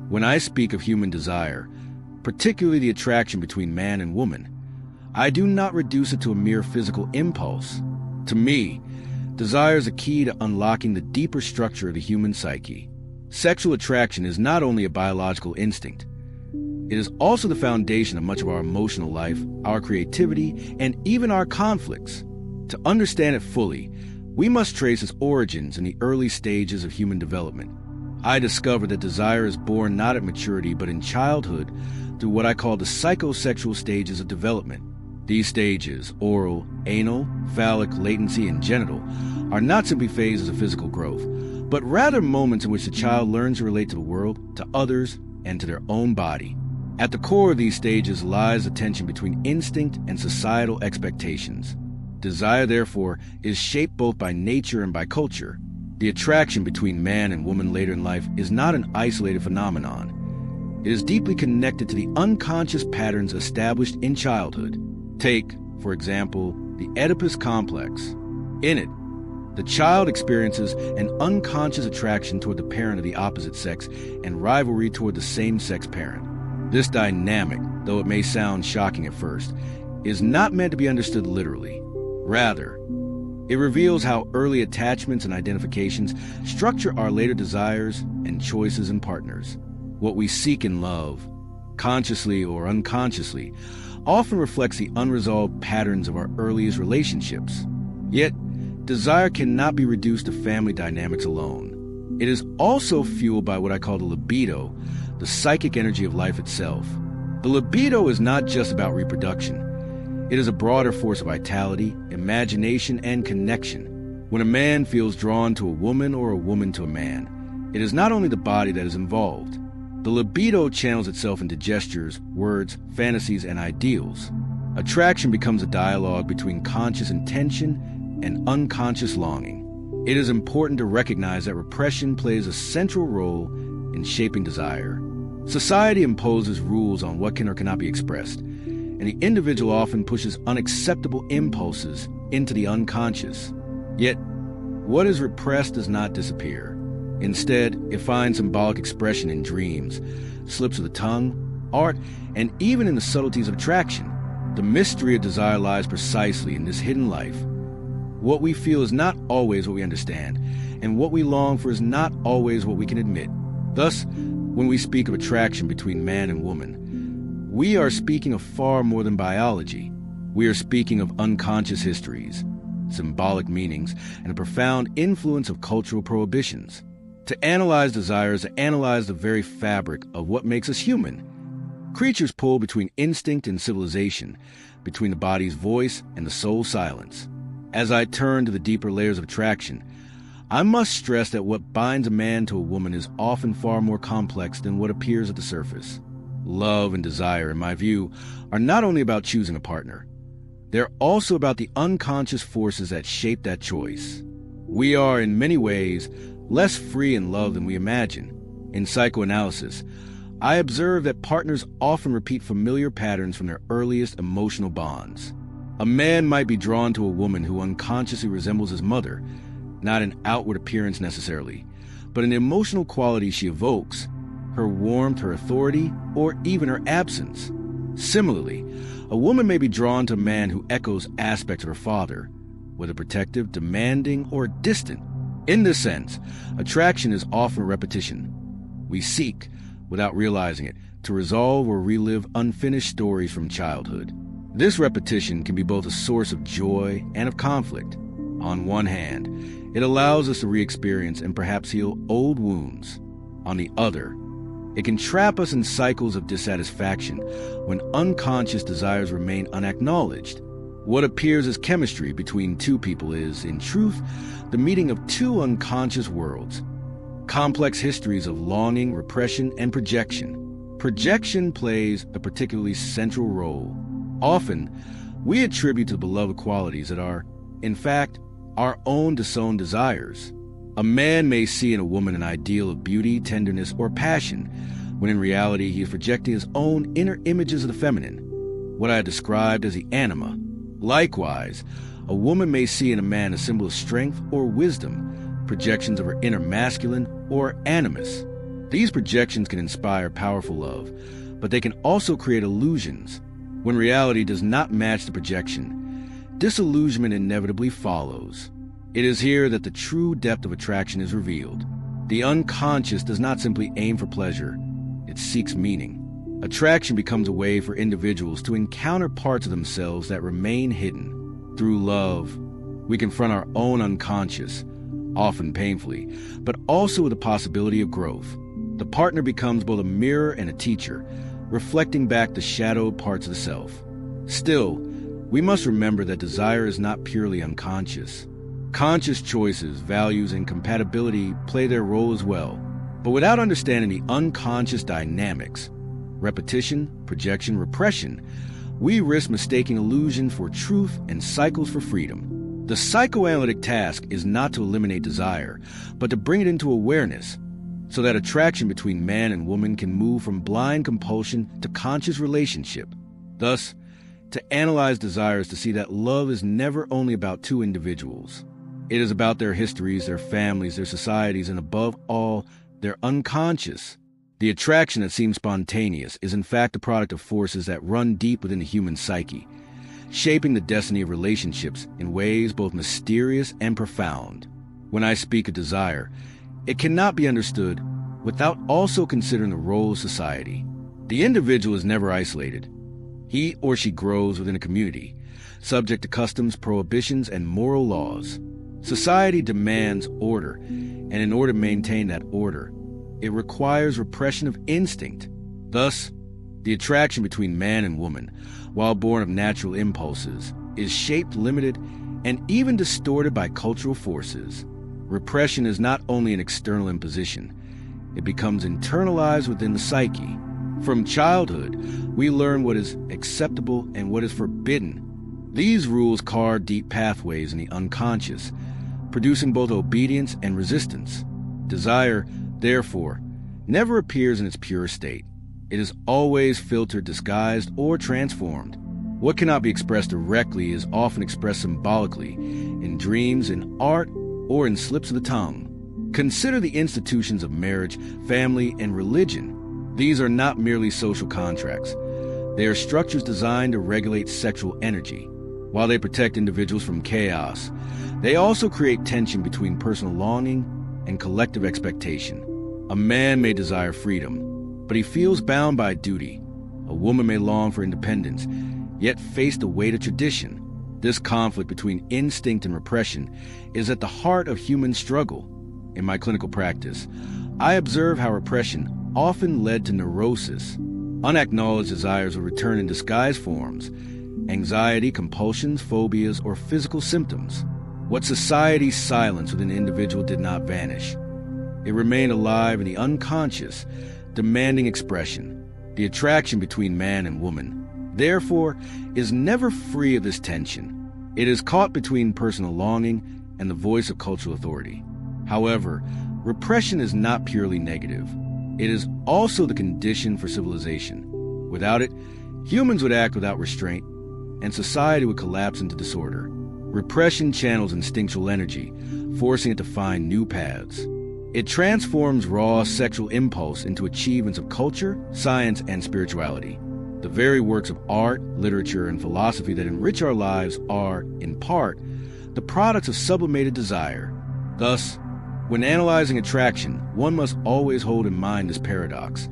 When I speak of human desire, particularly the attraction between man and woman, I do not reduce it to a mere physical impulse. To me, desire is a key to unlocking the deeper structure of the human psyche. Sexual attraction is not only a biological instinct, it is also the foundation of much of our emotional life, our creativity, and even our conflicts. To understand it fully, we must trace its origins in the early stages of human development. I discovered that desire is born not at maturity but in childhood through what I call the psychosexual stages of development. These stages, oral, anal, phallic, latency, and genital, are not simply phases of physical growth, but rather moments in which the child learns to relate to the world, to others, and to their own body. At the core of these stages lies the tension between instinct and societal expectations. Desire, therefore, is shaped both by nature and by culture. The attraction between man and woman later in life is not an isolated phenomenon. It is deeply connected to the unconscious patterns established in childhood. Take, for example, the Oedipus complex. In it, the child experiences an unconscious attraction toward the parent of the opposite sex and rivalry toward the same-sex parent. This dynamic, though it may sound shocking at first, is not meant to be understood literally. Rather, it reveals how early attachments and identifications structure our later desires and choices in partners. What we seek in love, consciously or unconsciously, often reflects the unresolved patterns of our earliest relationships. Yet, desire cannot be reduced to family dynamics alone. It is also fueled by what I call the libido, the psychic energy of life itself. The libido is not just about reproduction. It is a broader force of vitality, imagination, and connection. When a man feels drawn to a woman or a woman to a man, it is not only the body that is involved. The libido channels itself into gestures, words, fantasies, and ideals. Attraction becomes a dialogue between conscious intention and unconscious longing. It is important to recognize that repression plays a central role in shaping desire. Society imposes rules on what can or cannot be expressed, and the individual often pushes unacceptable impulses into the unconscious. Yet, what is repressed does not disappear. Instead, it finds symbolic expression in dreams, slips of the tongue, art, and even in the subtleties of attraction. The mystery of desire lies precisely in this hidden life. What we feel is not always what we understand, and what we long for is not always what we can admit. Thus, when we speak of attraction between man and woman, we are speaking of far more than biology. We are speaking of unconscious histories, symbolic meanings, and a profound influence of cultural prohibitions. To analyze desire is to analyze the very fabric of what makes us human. Creatures pull between instinct and civilization, between the body's voice and the soul's silence. As I turn to the deeper layers of attraction, I must stress that what binds a man to a woman is often far more complex than what appears at the surface. Love and desire, in my view, are not only about choosing a partner. They're also about the unconscious forces that shape that choice. We are, in many ways, less free in love than we imagine. In psychoanalysis, I observe that partners often repeat familiar patterns from their earliest emotional bonds. A man might be drawn to a woman who unconsciously resembles his mother, not in outward appearance necessarily, but in the emotional quality she evokes, her warmth, her authority, or even her absence. Similarly, a woman may be drawn to a man who echoes aspects of her father, whether protective, demanding, or distant. In this sense, attraction is often a repetition. We seek, without realizing it, to resolve or relive unfinished stories from childhood. This repetition can be both a source of joy and of conflict. On one hand, it allows us to re-experience and perhaps heal old wounds. On the other, it can trap us in cycles of dissatisfaction when unconscious desires remain unacknowledged. What appears as chemistry between two people is, in truth, the meeting of two unconscious worlds. Complex histories of longing, repression, and projection. Projection plays a particularly central role. Often, we attribute to the beloved qualities that are, in fact, our own disowned desires. A man may see in a woman an ideal of beauty, tenderness, or passion, when in reality he is projecting his own inner images of the feminine, what I have described as the anima. Likewise, a woman may see in a man a symbol of strength or wisdom, projections of her inner masculine or animus. These projections can inspire powerful love, but they can also create illusions. When reality does not match the projection, disillusionment inevitably follows. It is here that the true depth of attraction is revealed. The unconscious does not simply aim for pleasure, it seeks meaning. Attraction becomes a way for individuals to encounter parts of themselves that remain hidden. Through love, we confront our own unconscious, often painfully, but also with the possibility of growth. The partner becomes both a mirror and a teacher, reflecting back the shadowed parts of the self. Still, we must remember that desire is not purely unconscious. Conscious choices, values, and compatibility play their role as well. But without understanding the unconscious dynamics, repetition, projection, repression, we risk mistaking illusion for truth and cycles for freedom. The psychoanalytic task is not to eliminate desire, but to bring it into awareness, so that attraction between man and woman can move from blind compulsion to conscious relationship. Thus, to analyze desires to see that love is never only about two individuals. It is about their histories, their families, their societies, and above all, their unconscious. The attraction that seems spontaneous is in fact a product of forces that run deep within the human psyche, shaping the destiny of relationships in ways both mysterious and profound. When I speak of desire, it cannot be understood without also considering the role of society. The individual is never isolated. He or she grows within a community, subject to customs, prohibitions, and moral laws. Society demands order, and in order to maintain that order, it requires repression of instinct. Thus, the attraction between man and woman, while born of natural impulses, is shaped, limited, and even distorted by cultural forces. Repression is not only an external imposition, it becomes internalized within the psyche. From childhood, we learn what is acceptable and what is forbidden. These rules carve deep pathways in the unconscious, producing both obedience and resistance. Desire, therefore, never appears in its pure state. It is always filtered, disguised, or transformed. What cannot be expressed directly is often expressed symbolically, in dreams, in art, or in slips of the tongue. Consider the institutions of marriage, family, and religion. These are not merely social contracts. They are structures designed to regulate sexual energy. While they protect individuals from chaos, they also create tension between personal longing and collective expectation. A man may desire freedom, but he feels bound by duty. A woman may long for independence, yet face the weight of tradition. This conflict between instinct and repression is at the heart of human struggle. In my clinical practice, I observe how repression often led to neurosis. Unacknowledged desires will return in disguised forms: anxiety, compulsions, phobias, or physical symptoms. What society silenced within the individual did not vanish. It remained alive in the unconscious, demanding expression. The attraction between man and woman, therefore, is never free of this tension. It is caught between personal longing and the voice of cultural authority. However, repression is not purely negative. It is also the condition for civilization. Without it, humans would act without restraint, and society would collapse into disorder. Repression channels instinctual energy, forcing it to find new paths. It transforms raw sexual impulse into achievements of culture, science, and spirituality. The very works of art, literature, and philosophy that enrich our lives are, in part, the products of sublimated desire. Thus, when analyzing attraction, one must always hold in mind this paradox.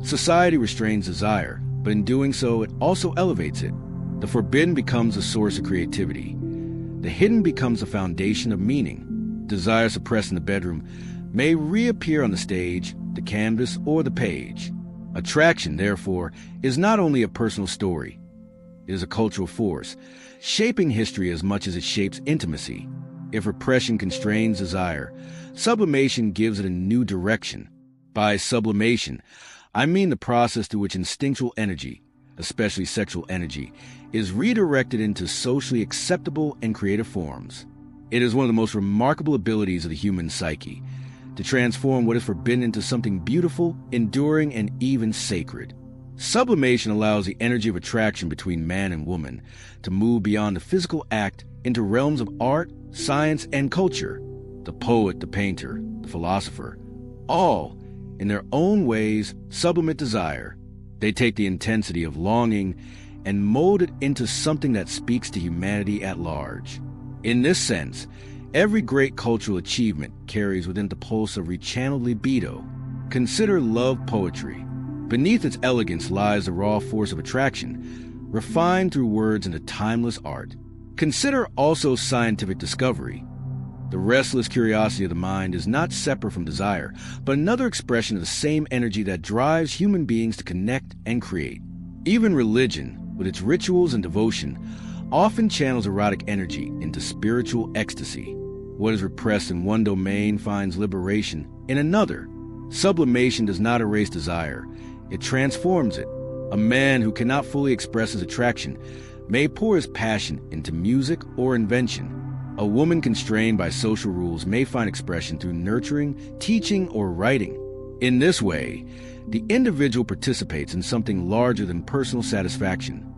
Society restrains desire, but in doing so, it also elevates it. The forbidden becomes a source of creativity. The hidden becomes the foundation of meaning. Desire suppressed in the bedroom may reappear on the stage, the canvas, or the page. Attraction, therefore, is not only a personal story. It is a cultural force, shaping history as much as it shapes intimacy. If repression constrains desire, sublimation gives it a new direction. By sublimation, I mean the process through which instinctual energy, especially sexual energy, is redirected into socially acceptable and creative forms. It is one of the most remarkable abilities of the human psyche, to transform what is forbidden into something beautiful, enduring, and even sacred. Sublimation allows the energy of attraction between man and woman to move beyond the physical act into realms of art, science, and culture. The poet, the painter, the philosopher, all in their own ways, sublimate desire. They take the intensity of longing and mold it into something that speaks to humanity at large. In this sense, every great cultural achievement carries within the pulse of rechanneled libido. Consider love poetry. Beneath its elegance lies the raw force of attraction, refined through words into timeless art. Consider also scientific discovery. The restless curiosity of the mind is not separate from desire, but another expression of the same energy that drives human beings to connect and create. Even religion, with its rituals and devotion, often channels erotic energy into spiritual ecstasy. What is repressed in one domain finds liberation in another. Sublimation does not erase desire, it transforms it. A man who cannot fully express his attraction may pour his passion into music or invention. A woman constrained by social rules may find expression through nurturing, teaching, or writing. In this way, the individual participates in something larger than personal satisfaction,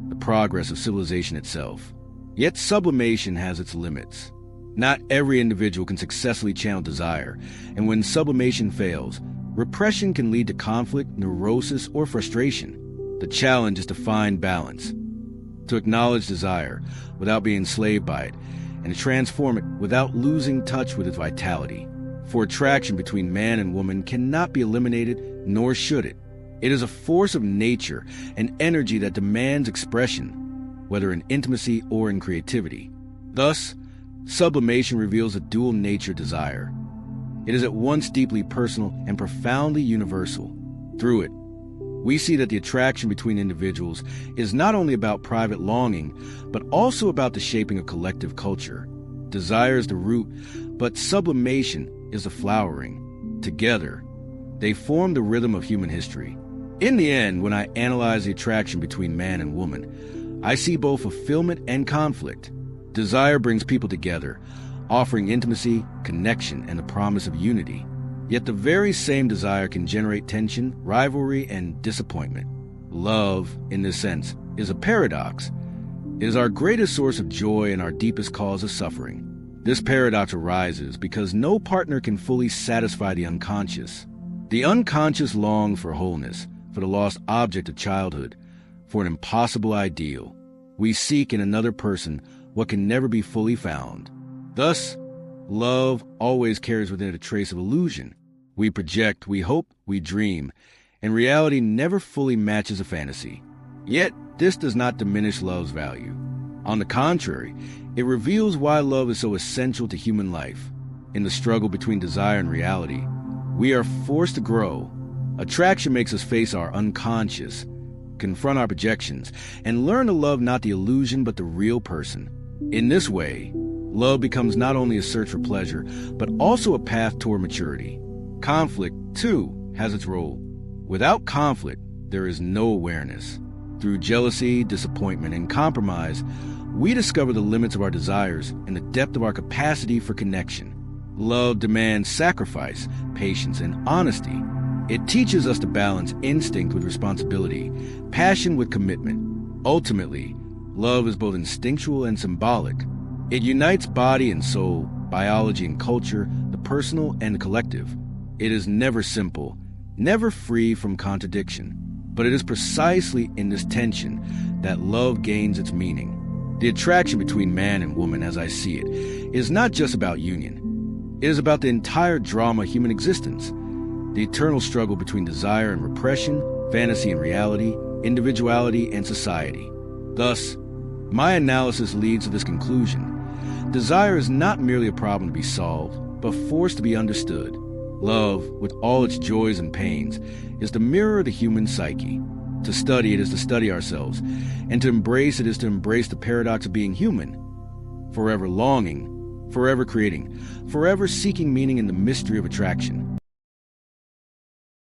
the progress of civilization itself. Yet sublimation has its limits. Not every individual can successfully channel desire, and when sublimation fails, repression can lead to conflict, neurosis, or frustration. The challenge is to find balance, to acknowledge desire without being enslaved by it, and to transform it without losing touch with its vitality. For attraction between man and woman cannot be eliminated, nor should it. It is a force of nature, an energy that demands expression, whether in intimacy or in creativity. Thus, sublimation reveals a dual nature desire. It is at once deeply personal and profoundly universal. Through it, we see that the attraction between individuals is not only about private longing, but also about the shaping of collective culture. Desire is the root, but sublimation is the flowering. Together, they form the rhythm of human history. In the end, when I analyze the attraction between man and woman, I see both fulfillment and conflict. Desire brings people together, offering intimacy, connection, and the promise of unity. Yet the very same desire can generate tension, rivalry, and disappointment. Love, in this sense, is a paradox. It is our greatest source of joy and our deepest cause of suffering. This paradox arises because no partner can fully satisfy the unconscious. The unconscious longs for wholeness, for the lost object of childhood, for an impossible ideal. We seek in another person what can never be fully found. Thus, love always carries within it a trace of illusion. We project, we hope, we dream, and reality never fully matches a fantasy. Yet, this does not diminish love's value. On the contrary, it reveals why love is so essential to human life. In the struggle between desire and reality, we are forced to grow. Attraction makes us face our unconscious, confront our projections, and learn to love not the illusion but the real person. In this way, love becomes not only a search for pleasure, but also a path toward maturity. Conflict, too, has its role. Without conflict, there is no awareness. Through jealousy, disappointment, and compromise, we discover the limits of our desires and the depth of our capacity for connection. Love demands sacrifice, patience, and honesty. It teaches us to balance instinct with responsibility, passion with commitment. Ultimately, love is both instinctual and symbolic. It unites body and soul, biology and culture, the personal and the collective. It is never simple, never free from contradiction. But it is precisely in this tension that love gains its meaning. The attraction between man and woman, as I see it, is not just about union. It is about the entire drama of human existence, the eternal struggle between desire and repression, fantasy and reality, individuality and society. Thus, my analysis leads to this conclusion. Desire is not merely a problem to be solved, but force to be understood. Love, with all its joys and pains, is the mirror of the human psyche. To study it is to study ourselves, and to embrace it is to embrace the paradox of being human. Forever longing, forever creating, forever seeking meaning in the mystery of attraction.